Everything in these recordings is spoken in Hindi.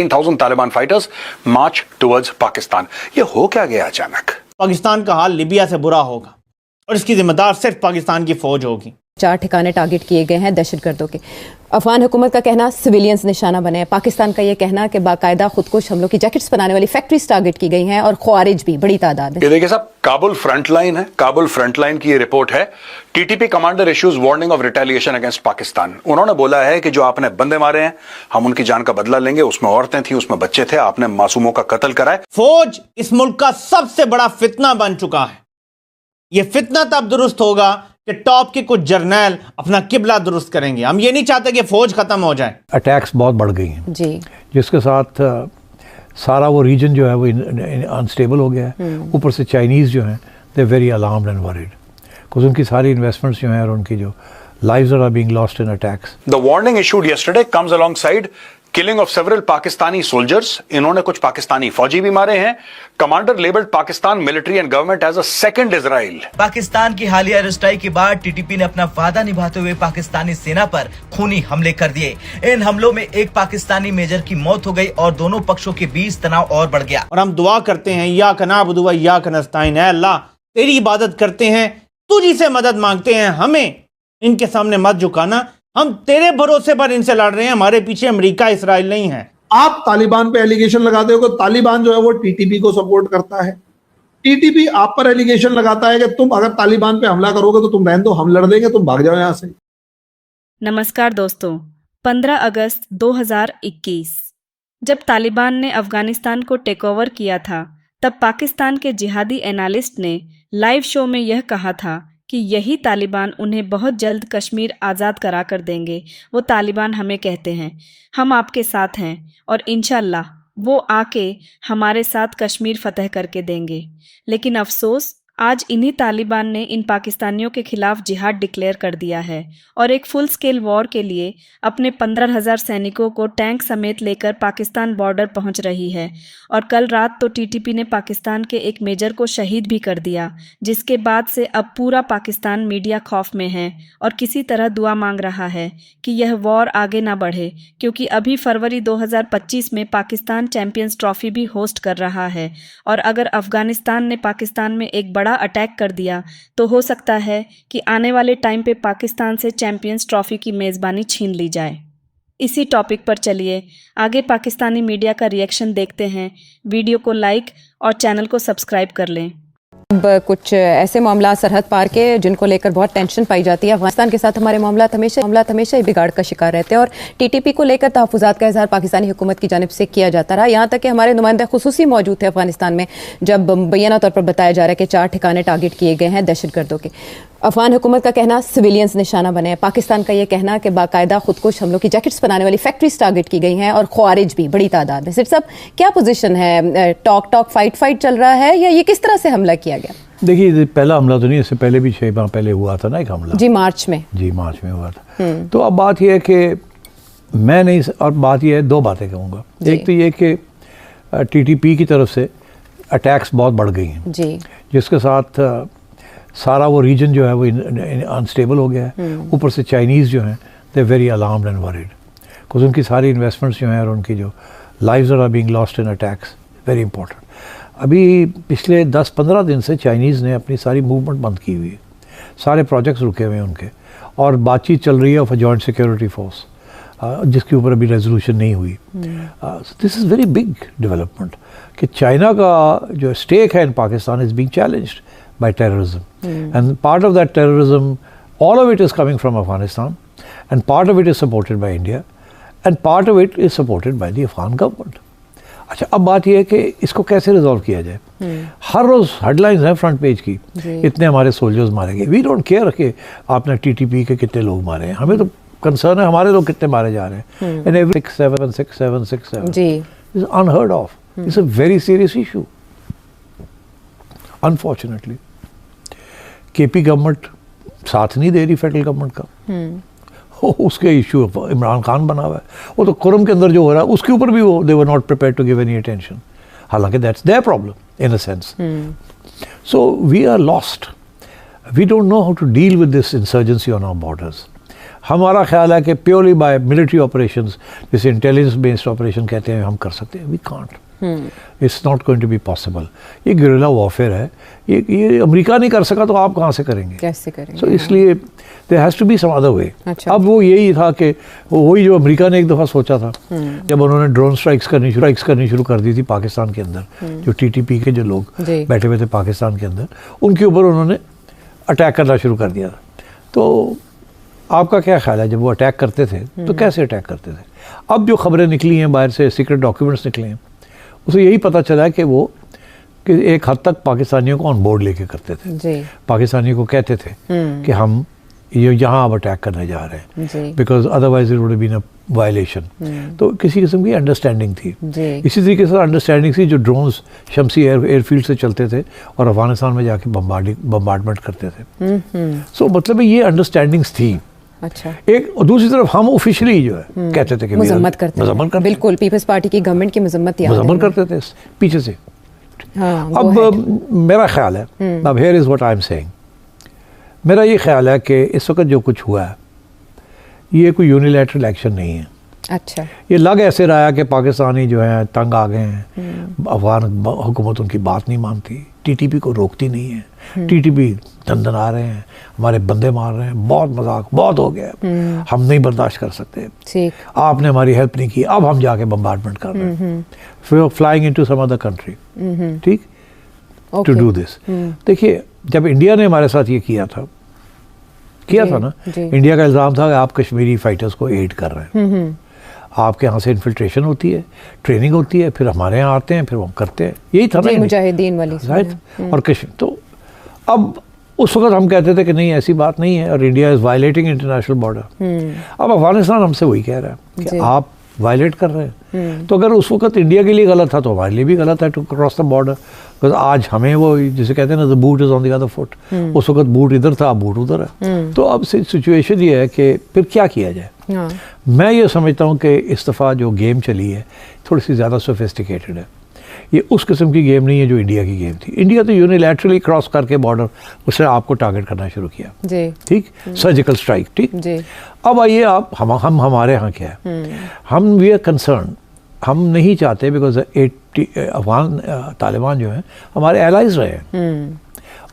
14,000 तालिबान फाइटर्स मार्च टुवर्ड्स पाकिस्तान। ये हो क्या गया अचानक? पाकिस्तान का हाल लीबिया से बुरा होगा और इसकी जिम्मेदार सिर्फ पाकिस्तान की फौज होगी। 4 ठिकाने टारगेट किए गए हैं दहशतगर्दों के। अफगान हुकूमत का कहना सिविलियंस निशाना बने हैं। पाकिस्तान का ये कहना कि बाकायदा खुदकुश हमलों की जैकेट्स बनाने वाली फैक्ट्रीज टारगेट की गई हैं और ख्वारिज भी बड़ी तादाद में। ये देखिए साहब, काबुल फ्रंटलाइन है, काबुल फ्रंटलाइन की ये रिपोर्ट है। TTP commander issues warning of retaliation against Pakistan. उन्होंने बोला है कि जो आपने बंदे मारे हैं, हम उनकी जान का बदला लेंगे। उसमें औरतें थी, उसमें बच्चे थे, आपने मासूमों का कत्ल करा है। फौज इस मुल्क का सबसे बड़ा फितना बन चुका है। यह फितना तब दुरुस्त होगा कि टॉप के कुछ जर्नैल अपना किबला दुरुस्त करेंगे। हम ये नहीं चाहते कि फौज खत्म हो जाए। अटैक्स बहुत बढ़ गई हैं जी, जिसके साथ सारा वो रीजन जो है वो अनस्टेबल हो गया है। ऊपर से चाइनीज़ जो हैं they very alarmed and worried because उनकी सारी इन्वेस्टमेंट्स जो हैं और उनकी जो lives are being lost in attacks. The warning issued yesterday comes alongside killing of several Pakistani soldiers. इन्होंने कुछ पाकिस्तानी फौजी भी मारे हैं। Commander labelled Pakistan military and government as a second Israel. Pakistan की हालिया एयरस्ट्राइक के बाद टीटीपी ने अपना वादा निभाते हुए पाकिस्तानी सेना पर खूनी हमले कर दिए। इन हमलों में एक पाकिस्तानी मेजर की मौत हो गई और दोनों पक्षों के बीच तनाव और बढ़ गया। और हम दुआ करते हैं, या कनाबुदु व या कनस्ताइन, ऐ अल्लाह तेरी इबादत करते हैं, तुझी से मदद मांगते हैं, हमें इनके सामने मत झुकाना। हम तेरे भरोसे पर इनसे लड़ रहे हैं, हमारे पीछे अमेरिका इसराइल नहीं है। आप तालिबान पे एलिगेशन लगाते हो कि तालिबान जो है वो टीटीपी को सपोर्ट करता है। टीटीपी आप पर एलिगेशन लगाता है कि तुम अगर तालिबान पे हमला करोगे तो तुम रहने दो, हम लड़ देंगे, तुम भाग जाओ यहां से। नमस्कार दोस्तों, 15 अगस्त 2021 जब तालिबान ने अफगानिस्तान को टेक ओवर किया था, तब पाकिस्तान के जिहादी एनालिस्ट ने लाइव शो में यह कहा था कि यही तालिबान उन्हें बहुत जल्द कश्मीर आज़ाद करा कर देंगे। वो तालिबान हमें कहते हैं हम आपके साथ हैं और इंशाल्लाह वो आके हमारे साथ कश्मीर फतह करके देंगे। लेकिन अफसोस आज इन्हीं तालिबान ने इन पाकिस्तानियों के खिलाफ जिहाद डिक्लेयर कर दिया है और एक फुल स्केल वॉर के लिए अपने 15,000 सैनिकों को टैंक समेत लेकर पाकिस्तान बॉर्डर पहुंच रही है। और कल रात तो टीटीपी ने पाकिस्तान के एक मेजर को शहीद भी कर दिया, जिसके बाद से अब पूरा पाकिस्तान मीडिया खौफ में है और किसी तरह दुआ मांग रहा है कि यह वॉर आगे ना बढ़े, क्योंकि अभी फरवरी 2025 में पाकिस्तान चैंपियंस ट्रॉफी भी होस्ट कर रहा है। और अगर अफगानिस्तान ने पाकिस्तान में एक बड़ा अटैक कर दिया तो हो सकता है कि आने वाले टाइम पे पाकिस्तान से चैंपियंस ट्रॉफी की मेज़बानी छीन ली जाए। इसी टॉपिक पर चलिए आगे पाकिस्तानी मीडिया का रिएक्शन देखते हैं। वीडियो को लाइक और चैनल को सब्सक्राइब कर लें। अब कुछ ऐसे मामला सरहद पार के जिनको लेकर बहुत टेंशन पाई जाती है। अफगानिस्तान के साथ हमारे मामला हमेशा ही बिगाड़ का शिकार रहते हैं और टीटीपी को लेकर तहफ़्फ़ुज़ात का इज़हार पाकिस्तानी हुकूमत की जानिब से किया जाता रहा। यहाँ तक कि हमारे नुमाइंदे खुसूसी मौजूद थे अफगानिस्तान में, जब मुबैना तौर पर बताया जा रहा है कि 4 ठिकाने टारगेट किए गए हैं दहशतगर्दों के। अफगान हुकूमत का कहना सिविलियंस निशाना बने हैं। पाकिस्तान का ये कहना कि बाकायदा खुदकुश हमलों की जैकेट्स बनाने वाली फैक्ट्रीज टारगेट की गई हैं और ख्वारिज भी बड़ी तादाद में। सिर्फ सब क्या पोजीशन है? टॉक फाइट चल रहा है या ये किस तरह से हमला किया गया? देखिए, पहला हमला तो नहीं, इससे पहले भी 6 माह पहले हुआ था ना एक हमला। जी, मार्च में हुआ था। तो अब बात यह है कि मैं नहीं, और बात यह है, 2 बातें कहूँगा। एक तो ये कि टीटीपी की तरफ से अटैक्स बहुत बढ़ गई हैं जी, जिसके साथ सारा वो रीजन जो है वो अनस्टेबल हो गया है। ऊपर से चाइनीज़ जो हैं they very alarmed and worried because उनकी सारी इन्वेस्टमेंट्स जो हैं और उनकी जो lives are being lost in attacks, very important. अभी पिछले 10-15 दिन से चाइनीज़ ने अपनी सारी मूवमेंट बंद की हुई है, सारे प्रोजेक्ट्स रुके हुए हैं उनके, और बातचीत चल रही है of a joint security force जिसके ऊपर अभी रेजोल्यूशन नहीं हुई। This is very big development कि चाइना का जो स्टेक है in Pakistan is being challenged by terrorism, and part of that terrorism, all of it is coming from Afghanistan, and part of it is supported by India, and part of it is supported by the Afghan government. अच्छा, अब बात यह है कि इसको कैसे रिजॉल्व किया जाए। हर रोज़ हेडलाइंस हैं फ्रंट पेज की, इतने हमारे सोल्जर्स मारे गए। वी डोंट केयर कि आपने टीटीपी के कितने लोग मारे हैं, हमें तो कंसर्न है हमारे लोग कितने मारे जा रहे हैं। इन एवरी 6-7 जी, is unheard of. It's a very serious issue. Unfortunately KP government साथ नहीं दे रही फेडरल गवर्नमेंट का। उसके इशू इमरान खान बना हुआ है, वो तो कुरम के अंदर जो हो रहा है उसके ऊपर भी वो they were not prepared to give any attention, हालांकि that's their problem in a sense. So we are lost, we don't know how to deal with this insurgency on our borders. हमारा ख्याल है कि प्योरली बाय मिलिट्री ऑपरेशंस, जैसे इंटेलिजेंस बेस्ड ऑपरेशन कहते हैं, हम कर सकते हैं। We can't, it's not going to be possible. ये गुरिल्ला वॉरफेयर है, ये अमेरिका नहीं कर सका तो आप कहाँ से करेंगे? कैसे करेंगे? सो इसलिए there has to be some other way. अच्छा। अब वो यही था कि वही जो अमेरिका ने एक दफ़ा सोचा था जब उन्होंने ड्रोन स्ट्राइक्स करनी शुरू कर दी थी पाकिस्तान के अंदर, जो टीटीपी के जो लोग जी। बैठे हुए थे पाकिस्तान के अंदर, उनके ऊपर उन्होंने अटैक करना शुरू कर दिया था। तो आपका क्या ख्याल है, जब वो अटैक करते थे तो कैसे अटैक करते थे? अब जो खबरें निकली हैं बाहर से, सीक्रेट डॉक्यूमेंट्स निकले हैं, उसे यही पता चला है कि वो कि एक हद तक पाकिस्तानियों को ऑन बोर्ड लेके करते थे जी। पाकिस्तानियों को कहते थे कि हम ये यहाँ अब अटैक करने जा रहे हैं, जी। Because otherwise it would been a violation. तो किसी किस्म की अंडरस्टैंडिंग थी। जी। इसी तरीके से अंडरस्टैंडिंग थी जो ड्रोन्स शमसी एयरफील्ड से चलते थे और अफगानिस्तान में जाके बम्बार्डमेंट करते थे। सो मतलब ये अंडरस्टैंडिंग्स थी। अच्छा। एक दूसरी तरफ हम ऑफिशियली जो है कहते थे कि मजम्मत करते हैं, बिल्कुल पीपल्स पार्टी की गवर्नमेंट की मजम्मत करते थे पीछे से। हाँ, अब मेरा ख्याल है, अब here is what I am saying, मेरा ये ख्याल है कि इस वक्त जो कुछ हुआ है ये कोई यूनिलैटरल एक्शन नहीं है। अच्छा। ये लग ऐसे रहा है कि पाकिस्तानी जो हैं तंग आ गए हैं, अफगान हुकूमत उनकी बात नहीं मानती, टीटीपी को रोकती नहीं है, टीटीपी दंदन आ रहे हैं, हमारे बंदे मार रहे हैं, बहुत मजाक बहुत हो गया, हम नहीं बर्दाश्त कर सकते, ठीक। आपने हमारी हेल्प नहीं की, अब हम जाके बम्बार्डमेंट कर रहे हैं, फिर flying into some other country, ठीक, टू डू दिस। देखिए जब इंडिया ने हमारे साथ ये किया था ना, इंडिया का इल्ज़ाम था कि आप कश्मीरी फाइटर्स को एड कर रहे हैं, आपके यहाँ से इन्फिल्ट्रेशन होती है, ट्रेनिंग होती है, फिर हमारे यहाँ आते हैं, फिर हम करते हैं, यही था ना मुजाहिदीन वाली राइट। और कश्मीर तो अब उस वक्त हम कहते थे कि नहीं ऐसी बात नहीं है और India is violating international border. अब अफगानिस्तान हमसे वही कह रहा है कि आप वायलेट कर रहे हैं, तो अगर उस वक्त इंडिया के लिए गलत था तो हमारे लिए भी गलत है to cross the border. Because आज हमें वो जिसे कहते हैं ना the boot is on the other foot, उस वक्त बूट इधर था, अब बूट उधर है। तो अब सिचुएशन ये है कि फिर क्या किया जाए। हाँ। मैं ये समझता हूँ कि इस दफ़ा जो गेम चली है थोड़ी सी ज़्यादा सोफिस्टिकेटेड है। ये उस किस्म की गेम नहीं है जो इंडिया की गेम थी। इंडिया तो यूनिलैटरली क्रॉस करके बॉर्डर उसने आपको टारगेट करना शुरू किया, जी, ठीक, सर्जिकल स्ट्राइक, ठीक जी। अब आइए आप हम हमारे यहाँ क्या है, हम वी आर कंसर्न, हम नहीं चाहते बिकॉज अफगान तालिबान जो है हमारे एलाइज रहे हैं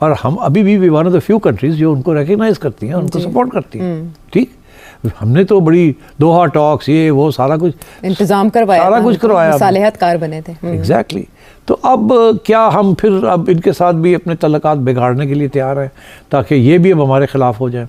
और हम अभी भी one of the few countries जो उनको रिकग्नाइज करती हैं, उनको सपोर्ट करती हैं, ठीक। हमने तो बड़ी दोहा टॉक्स ये वो सारा कुछ इंतजाम करवाया, सारा कुछ करवाया, सालेहतकार बने थे। एग्जैक्टली। तो अब क्या हम फिर अब इनके साथ भी अपने तल्लुकात बिगाड़ने के लिए तैयार हैं ताकि ये भी अब हमारे खिलाफ हो जाए?